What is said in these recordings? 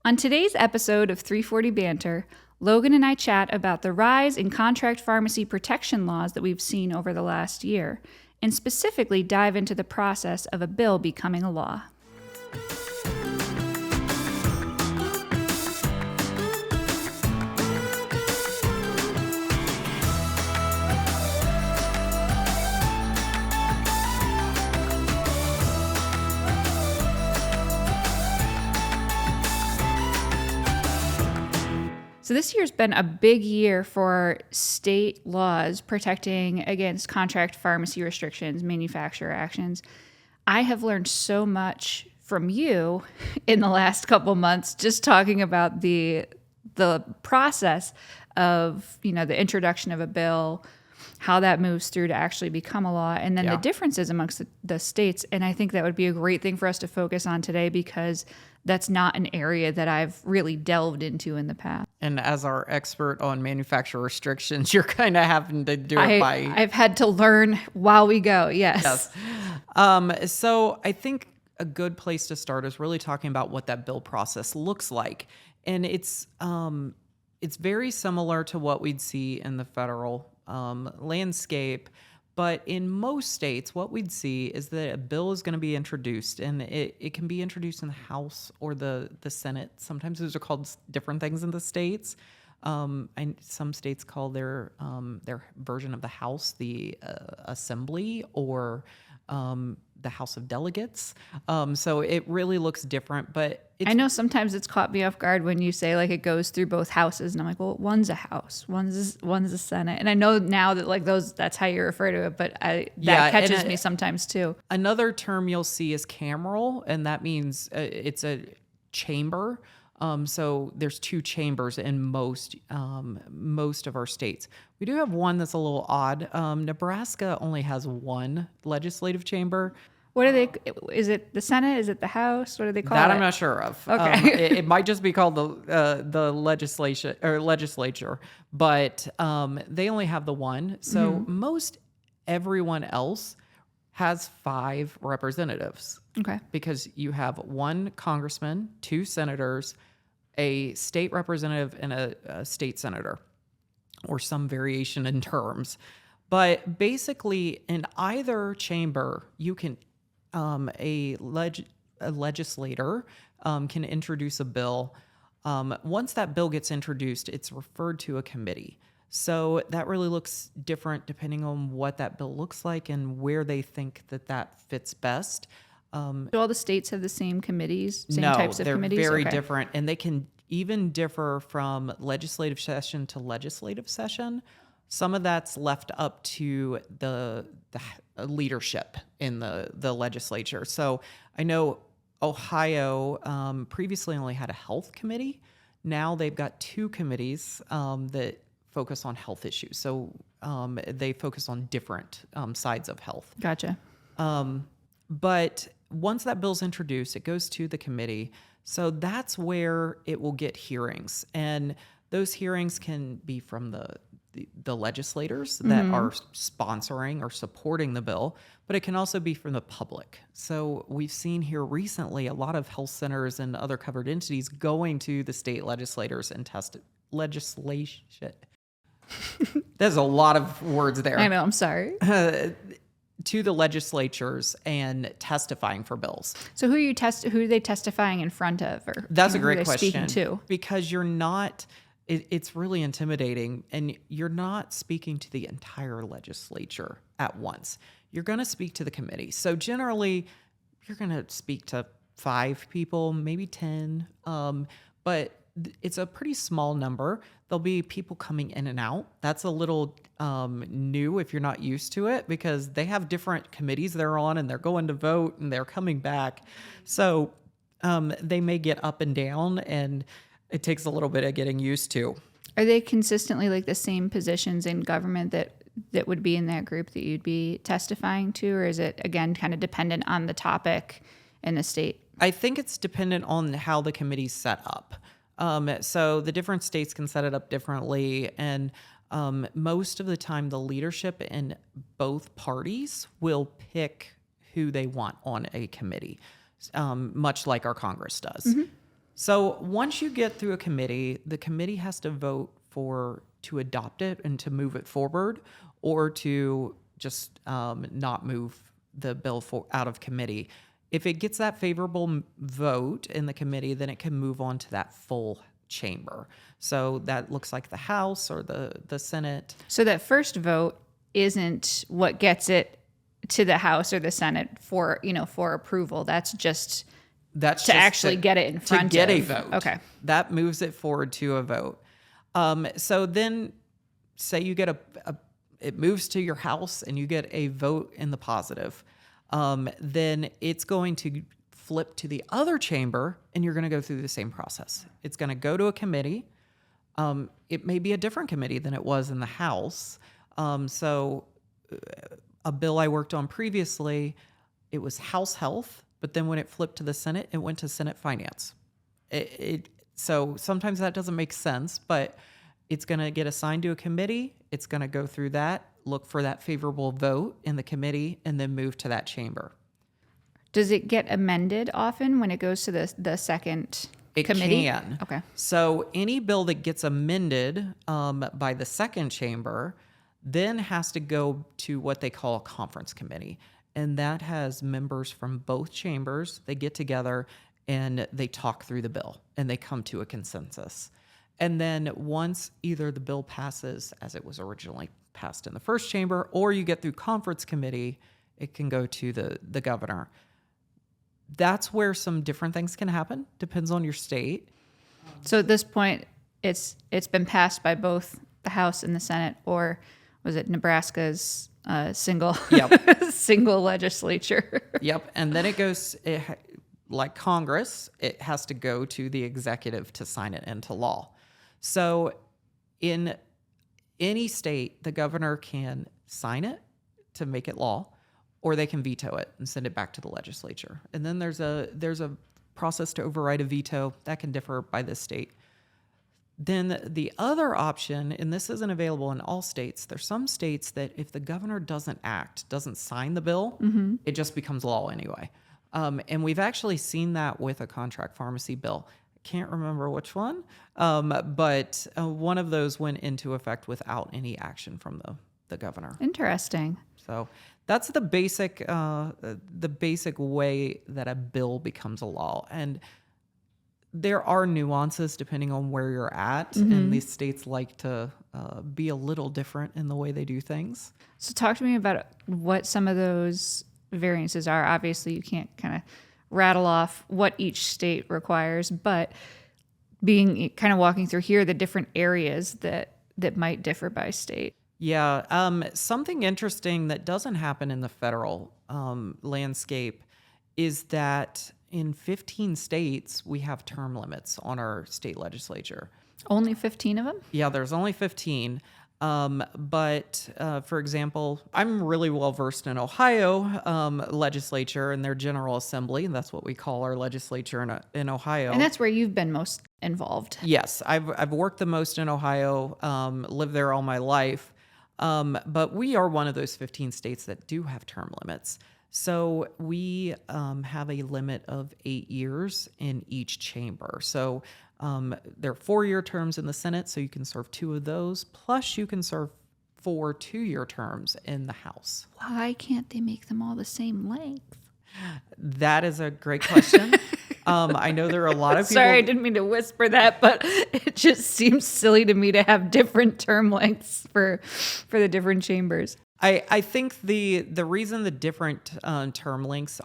On today's episode of 340 Banter, Logan and I chat about the rise in contract pharmacy protection laws that we've seen over the last year, and specifically dive into the process of a bill becoming a law. So this year's been a big year for state laws protecting against contract pharmacy restrictions, manufacturer actions. I have learned so much from you in the last couple months just talking about the process of, the introduction of a bill, how that moves through to actually become a law, and then the differences amongst the states. And I think that would be a great thing for us to focus on today because that's not an area that I've really delved into in the past. And as our expert on manufacturer restrictions, you're kind of having to do it I've had to learn while we go, yes. So I think a good place to start is really talking about what that bill process looks like. And it's very similar to what we'd see in the federal landscape. But in most states, what we'd see is that a bill is going to be introduced, and it can be introduced in the House or the Senate. Sometimes those are called different things in the states. And some states call their version of the House the Assembly or the House of Delegates. So it really looks different, but I know sometimes it's caught me off guard when you say like it goes through both houses, and I'm like, well, one's a house, one's a Senate, and I know now that like that's how you refer to it, but that catches me sometimes too. Another term you'll see is cameral, and that means it's a chamber. So there's two chambers in most of our states. We do have one that's a little odd. Nebraska only has one legislative chamber. What are they? Is it the Senate? Is it the House? What do they call it? That I'm not sure of. Okay. It might just be called the legislation or legislature, but they only have the one. So most everyone else has 5 representatives. Okay. Because you have 1 congressman, 2 senators, a state representative, and a state senator, or some variation in terms. But basically, in either chamber, you can a legislator can introduce a bill. Once that bill gets introduced, it's referred to a committee. So that really looks different depending on what that bill looks like and where they think that fits best. Do all the states have the same committees, types of committees? No, they're very different, and they can even differ from legislative session to legislative session. Some of that's left up to the leadership in the legislature. So I know Ohio previously only had a health committee. Now they've got 2 committees that focus on health issues. So they focus on different sides of health. Gotcha. But once that bill's introduced, it goes to the committee. So that's where it will get hearings. And those hearings can be from the legislators that are sponsoring or supporting the bill, but it can also be from the public. So we've seen here recently a lot of health centers and other covered entities going to the state legislators and test legislation. There's a lot of words there. I know, I'm sorry. To the legislatures and testifying for bills. So who are they testifying in front of? Or that's a great question. Speaking to? Because you're not, it's really intimidating, and you're not speaking to the entire legislature at once. You're going to speak to the committee. So generally, you're going to speak to 5 people, maybe 10, but it's a pretty small number. There'll be people coming in and out. That's a little new if you're not used to it, because they have different committees they're on, and they're going to vote, and they're coming back. So they may get up and down, and it takes a little bit of getting used to. Are they consistently like the same positions in government that would be in that group that you'd be testifying to? Or is it, again, kind of dependent on the topic in the state? I think it's dependent on how the committee's set up. So the different states can set it up differently, and most of the time the leadership in both parties will pick who they want on a committee, much like our Congress does. So once you get through a committee, the committee has to vote to adopt it and to move it forward, or to just not move the bill out of committee. If it gets that favorable vote in the committee, then it can move on to that full chamber. So that looks like the House or the Senate. So that first vote isn't what gets it to the House or the Senate for approval. That's just actually get it in front of. To get a vote. Okay. That moves it forward to a vote. So then say you get it moves to your House and you get a vote in the positive. Then it's going to flip to the other chamber and you're going to go through the same process. It's going to go to a committee. It may be a different committee than it was in the House. So a bill I worked on previously, it was House Health, but then when it flipped to the Senate, it went to Senate Finance. So sometimes that doesn't make sense, but it's going to get assigned to a committee. It's going to go through that, look for that favorable vote in the committee, and then move to that chamber. Does it get amended often when it goes to the second committee? It can. Okay. So any bill that gets amended by the second chamber then has to go to what they call a conference committee. And that has members from both chambers. They get together and they talk through the bill and they come to a consensus. And then once either the bill passes as it was originally passed in the first chamber, or you get through conference committee, it can go to the governor. That's where some different things can happen. Depends on your state. So at this point, it's been passed by both the House and the Senate, or was it Nebraska's single legislature? Yep. And then it goes, like Congress, it has to go to the executive to sign it into law. So in any state, the governor can sign it to make it law, or they can veto it and send it back to the legislature. And then there's a process to override a veto that can differ by the state. Then the other option, and this isn't available in all states, there's some states that if the governor doesn't sign the bill, it just becomes law anyway. And we've actually seen that with a contract pharmacy bill. I can't remember which one, but one of those went into effect without any action from the governor. Interesting. So that's the basic way that a bill becomes a law. And there are nuances depending on where you're at, and these states like to be a little different in the way they do things. So talk to me about what some of those variances are. Obviously, you can't kind of rattle off what each state requires, but walking through here, the different areas that might differ by state. Yeah. Something interesting that doesn't happen in the federal landscape is that in 15 states, we have term limits on our state legislature. Only 15 of them? Yeah, there's only 15. But for example, I'm really well versed in Ohio legislature and their General Assembly, and that's what we call our legislature in Ohio. And that's where you've been most involved. Yes, I've worked the most in Ohio, lived there all my life. But we are one of those 15 states that do have term limits. So we have a limit of 8 years in each chamber. So there are 4-year terms in the Senate, so you can serve 2 of those. Plus, you can serve 4 2-year terms in the House. Why can't they make them all the same length? That is a great question. I know there are a lot of people. Sorry, I didn't mean to whisper that, but it just seems silly to me to have different term lengths for the different chambers. I think the reason the different term lengths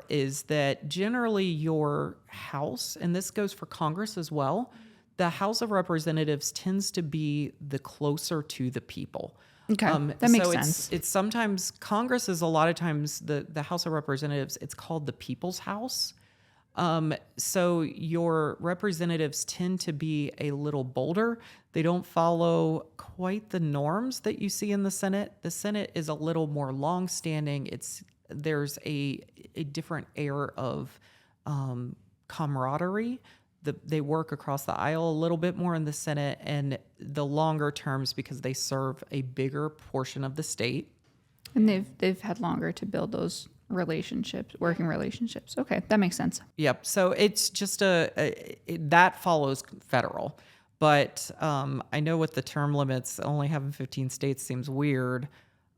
is that generally your House, and this goes for Congress as well, the House of Representatives tends to be the closer to the people. Okay, that makes sense. It's sometimes Congress is a lot of times the House of Representatives. It's called the People's House. So your representatives tend to be a little bolder. They don't follow quite the norms that you see in the Senate. The Senate is a little more long-standing. There's a different air of camaraderie. They work across the aisle a little bit more in the Senate, and the longer terms because they serve a bigger portion of the state. And they've had longer to build those relationships, working relationships. Okay, that makes sense. Yep. So it's just that follows federal. But I know with the term limits, only having 15 states seems weird.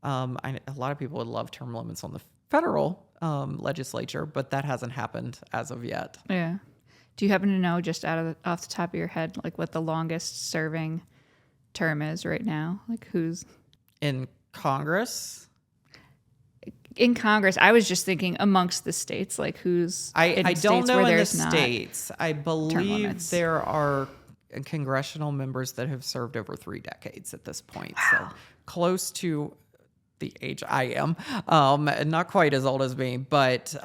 A lot of people would love term limits on the federal legislature, but that hasn't happened as of yet. Yeah. Do you happen to know, just off the top of your head, like what the longest serving term is right now? Like who's In Congress? in Congress? I was just thinking amongst the states, like who's in I states don't know where in the there's not states. I believe limits. there are congressional members that have served over 3 decades at this point. Wow. So close to the age I am. Not quite as old as me, but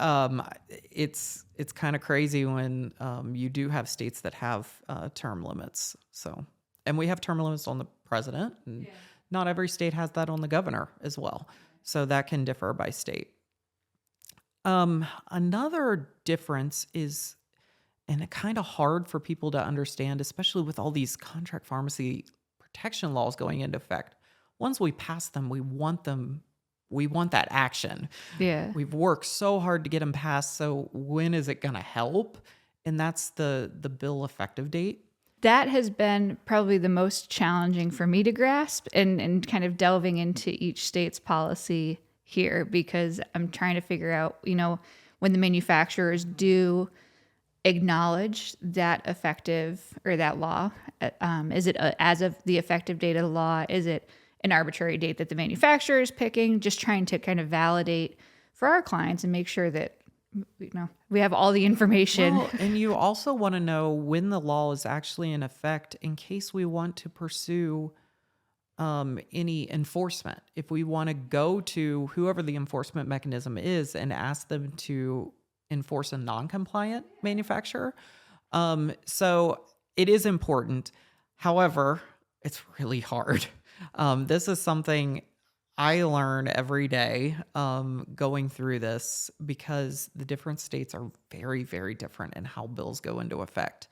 it's kind of crazy when you do have states that have term limits. So, and we have term limits on the president, and not every state has that on the governor as well. So that can differ by state. Another difference is, and it kind of hard for people to understand, especially with all these contract pharmacy protection laws going into effect. Once we pass them, we want that action. Yeah. We've worked so hard to get them passed. So when is it going to help? And that's the bill effective date. That has been probably the most challenging for me to grasp, and kind of delving into each state's policy here, because I'm trying to figure out, when the manufacturers do acknowledge that effective or that law, is it as of the effective date of the law? Is it an arbitrary date that the manufacturer is picking? Just trying to kind of validate for our clients and make sure that we have all the information. Well, and you also want to know when the law is actually in effect in case we want to pursue any enforcement. If we want to go to whoever the enforcement mechanism is and ask them to enforce a non-compliant manufacturer. So it is important. However, it's really hard. This is something I learn every day going through this, because the different states are very, very different in how bills go into effect.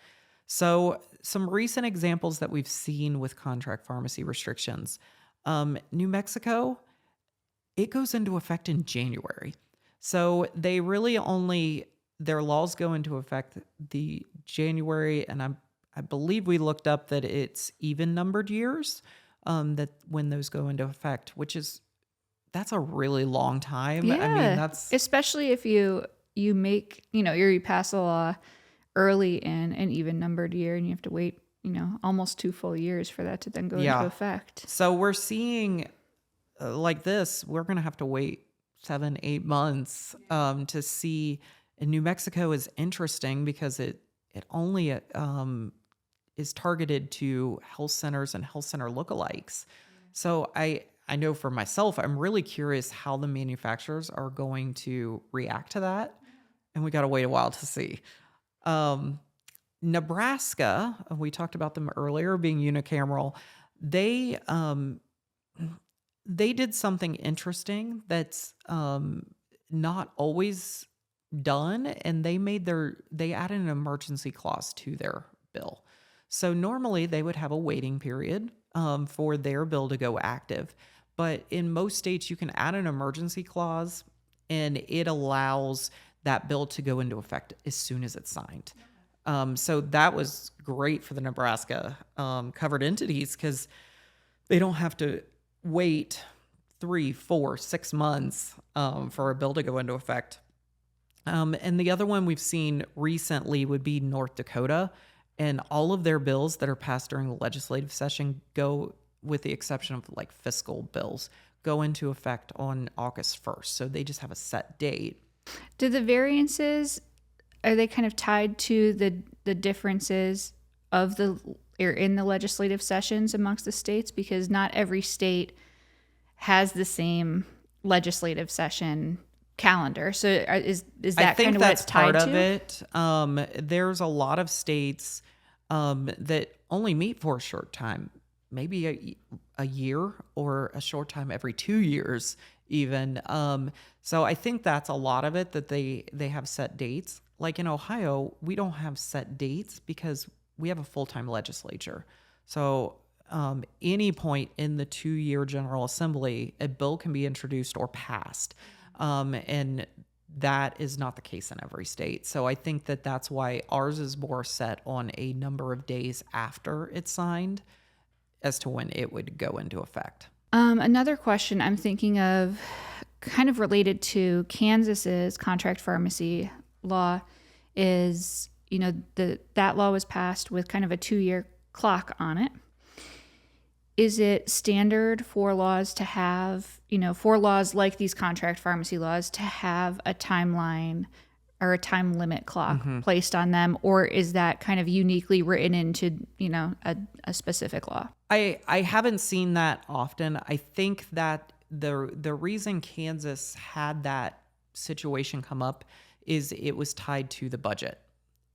So some recent examples that we've seen with contract pharmacy restrictions. New Mexico, it goes into effect in January. So they really their laws go into effect the January, and I believe we looked up that it's even numbered years that when those go into effect, that's a really long time. Yeah. I mean, that's especially if you pass a law early in an even numbered year, and you have to wait, almost 2 full years for that to then go into effect. So we're seeing like this, we're going to have to wait 7-8 months to see. And New Mexico is interesting because it only is targeted to health centers and health center lookalikes. So I know for myself, I'm really curious how the manufacturers are going to react to that. And we got to wait a while to see. Nebraska, we talked about them earlier being unicameral. They did something interesting that's not always done, and they added an emergency clause to their bill. So normally they would have a waiting period for their bill to go active. But in most states, you can add an emergency clause, and it allows that bill to go into effect as soon as it's signed. So that was great for the Nebraska covered entities, because they don't have to wait 3, 4, 6 months for a bill to go into effect. And the other one we've seen recently would be North Dakota. And all of their bills that are passed during the legislative session go, with the exception of like fiscal bills, go into effect on August 1st. So they just have a set date. Do the variances, are they kind of tied to the differences in the legislative sessions amongst the states? Because not every state has the same legislative session calendar. So is that kind of what it's tied to? I think that's part of it. There's a lot of states that only meet for a short time, maybe a year, or a short time every 2 years even. So I think that's a lot of it, that they have set dates. Like in Ohio, we don't have set dates because we have a full-time legislature. So any point in the 2-year General Assembly, a bill can be introduced or passed. And that is not the case in every state. So I think that that's why ours is more set on a number of days after it's signed as to when it would go into effect. Another question I'm thinking of, kind of related to Kansas's contract pharmacy law, is, that law was passed with kind of a 2-year clock on it. Is it standard for laws to have, for laws like these contract pharmacy laws, to have a timeline or a time limit clock placed on them? Or is that kind of uniquely written into, a specific law? I haven't seen that often. I think that the reason Kansas had that situation come up is it was tied to the budget.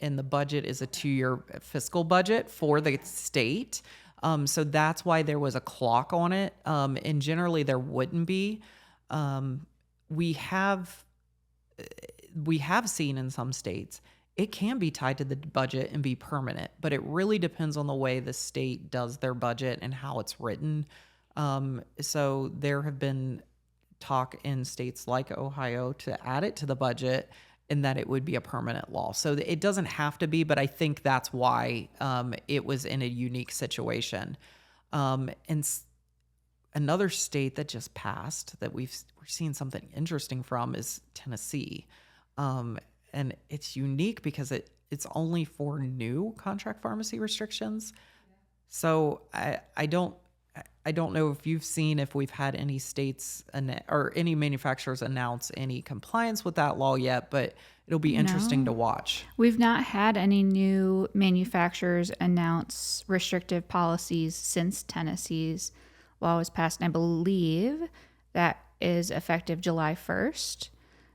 And the budget is a 2-year fiscal budget for the state. So that's why there was a clock on it. And generally there wouldn't be. We have seen in some states, it can be tied to the budget and be permanent, but it really depends on the way the state does their budget and how it's written. So there have been talk in states like Ohio to add it to the budget and that it would be a permanent law. So it doesn't have to be, but I think that's why it was in a unique situation. Another state that just passed that we're seeing something interesting from is Tennessee. And it's unique because it's only for new contract pharmacy restrictions. So I don't know if you've seen if we've had any states or any manufacturers announce any compliance with that law yet, but it'll be interesting to watch. We've not had any new manufacturers announce restrictive policies since Tennessee's law was passed. And I believe that is effective July 1st.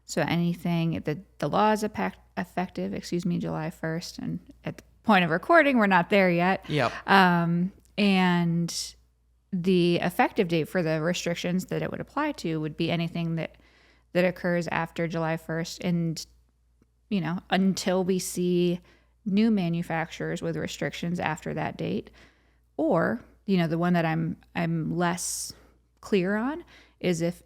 So anything that the law is effective, July 1st. And at the point of recording, we're not there yet. Yep. And the effective date for the restrictions that it would apply to would be anything that occurs after July 1st. And, until we see new manufacturers with restrictions after that date, or, the one that I'm less clear on is if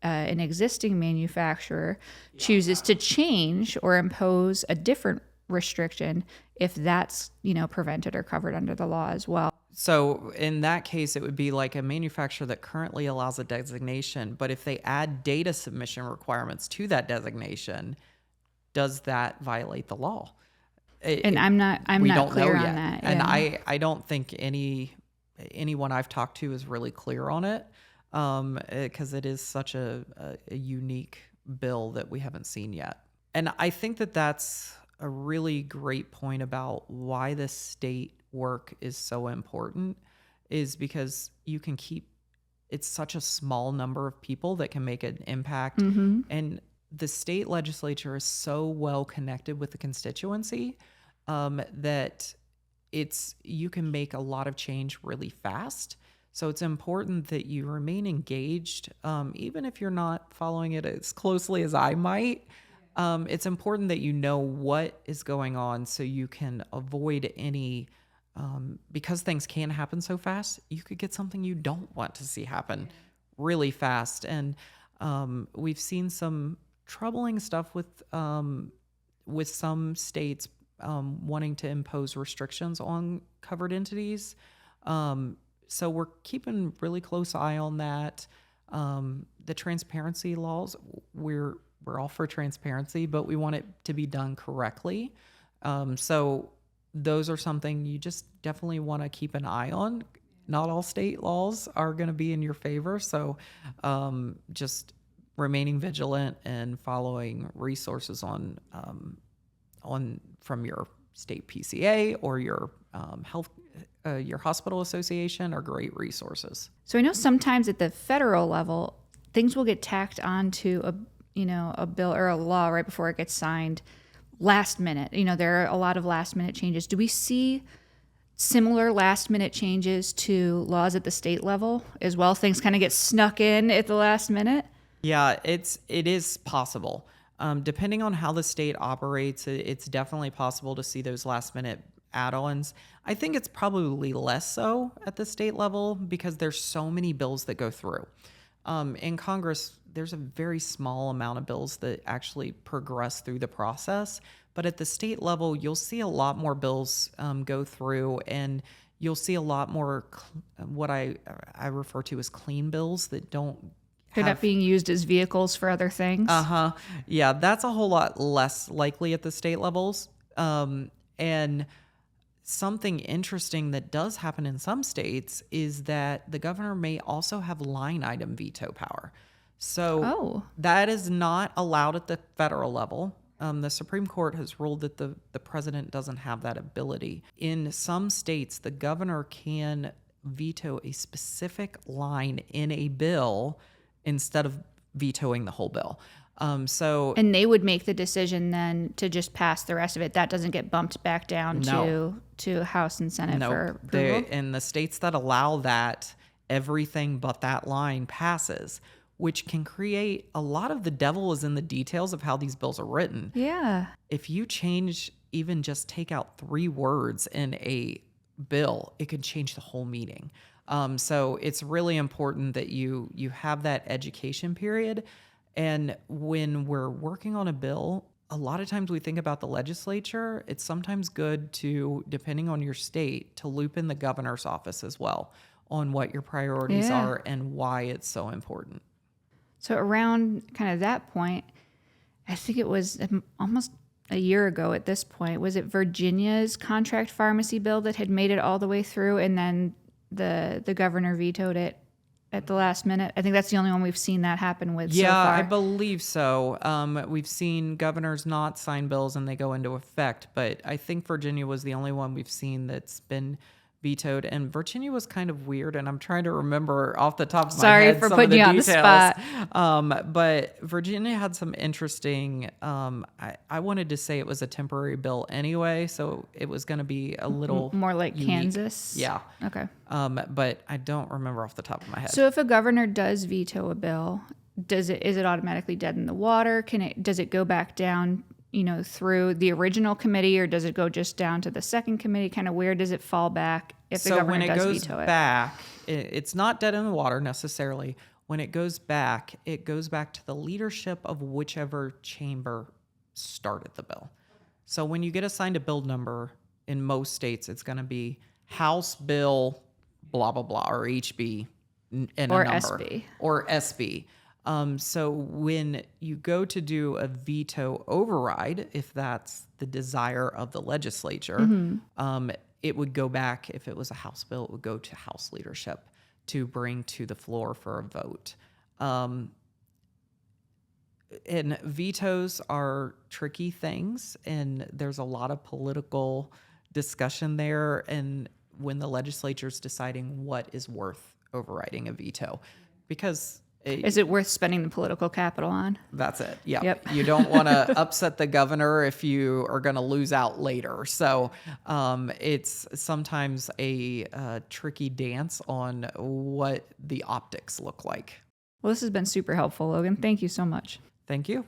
an existing manufacturer chooses to change or impose a different restriction, if that's, prevented or covered under the law as well. So in that case, it would be like a manufacturer that currently allows a designation, but if they add data submission requirements to that designation, does that violate the law? I'm not clear on that. And I don't think anyone I've talked to is really clear on it, because it is such a unique bill that we haven't seen yet. And I think that that's a really great point about why the state work is so important, is because it's such a small number of people that can make an impact. Mm-hmm. And the state legislature is so well connected with the constituency that you can make a lot of change really fast. So it's important that you remain engaged, even if you're not following it as closely as I might. It's important that you know what is going on so you can avoid any, because things can happen so fast, you could get something you don't want to see happen really fast. And we've seen some troubling stuff with some states wanting to impose restrictions on covered entities. So we're keeping really close eye on that. The transparency laws, we're all for transparency, but we want it to be done correctly. So those are something you just definitely want to keep an eye on. Not all state laws are going to be in your favor. So just remaining vigilant and following resources on from your state PCA or your your hospital association are great resources. So I know sometimes at the federal level, things will get tacked onto a bill or a law right before it gets signed last minute. There are a lot of last minute changes. Do we see similar last minute changes to laws at the state level as well? Things kind of get snuck in at the last minute? Yeah, it is possible. Depending on how the state operates, it's definitely possible to see those last minute add-ons. I think it's probably less so at the state level because there's so many bills that go through. In Congress, there's a very small amount of bills that actually progress through the process. But at the state level, you'll see a lot more bills go through, and you'll see a lot more what I refer to as clean bills that don't They're not being used as vehicles for other things. Yeah, that's a whole lot less likely at the state levels. And something interesting that does happen in some states is that the governor may also have line item veto power. So that is not allowed at the federal level. The Supreme Court has ruled that the president doesn't have that ability. In some states, the governor can veto a specific line in a bill instead of vetoing the whole bill. And they would make the decision then to just pass the rest of it. That doesn't get bumped back down to House and Senate for approval? In the states that allow that, everything but that line passes, which can create a lot of the devil is in the details of how these bills are written. Yeah. If you change, even just take out 3 words in a bill, it could change the whole meaning. So it's really important that you have that education period. And when we're working on a bill, a lot of times we think about the legislature. It's sometimes good to, depending on your state, to loop in the governor's office as well on what your priorities are and why it's so important. So around kind of that point, I think it was almost a year ago at this point, was it Virginia's contract pharmacy bill that had made it all the way through, and then the governor vetoed it at the last minute? I think that's the only one we've seen that happen with so far. I believe so. We've seen governors not sign bills and they go into effect, but I think Virginia was the only one we've seen that's been vetoed. And Virginia was kind of weird, and I'm trying to remember off the top of my head for some putting of the you on details. the spot. But Virginia had some interesting, I wanted to say it was a temporary bill anyway, so it was going to be a little more like unique. Kansas? Yeah. Okay. But I don't remember off the top of my head. So if a governor does veto a bill, is it automatically dead in the water? Does it go back down, through the original committee, or does it go just down to the second committee? Kind of where does it fall back if the governor does veto it? Back, it's not dead in the water necessarily. When it goes back to the leadership of whichever chamber started the bill. So when you get assigned a bill number in most states, it's going to be House Bill blah blah blah, or HB and a number, SB or SB. So when you go to do a veto override, if that's the desire of the legislature, it would go back. If it was a House bill, it would go to House leadership to bring to the floor for a vote. And vetoes are tricky things, and there's a lot of political discussion there. And when the legislature's deciding what is worth overriding a veto, because is it worth spending the political capital on? That's it. Yeah. Yep. You don't want to upset the governor if you are going to lose out later. So it's sometimes a tricky dance on what the optics look like. Well, this has been super helpful, Logan. Thank you so much. Thank you.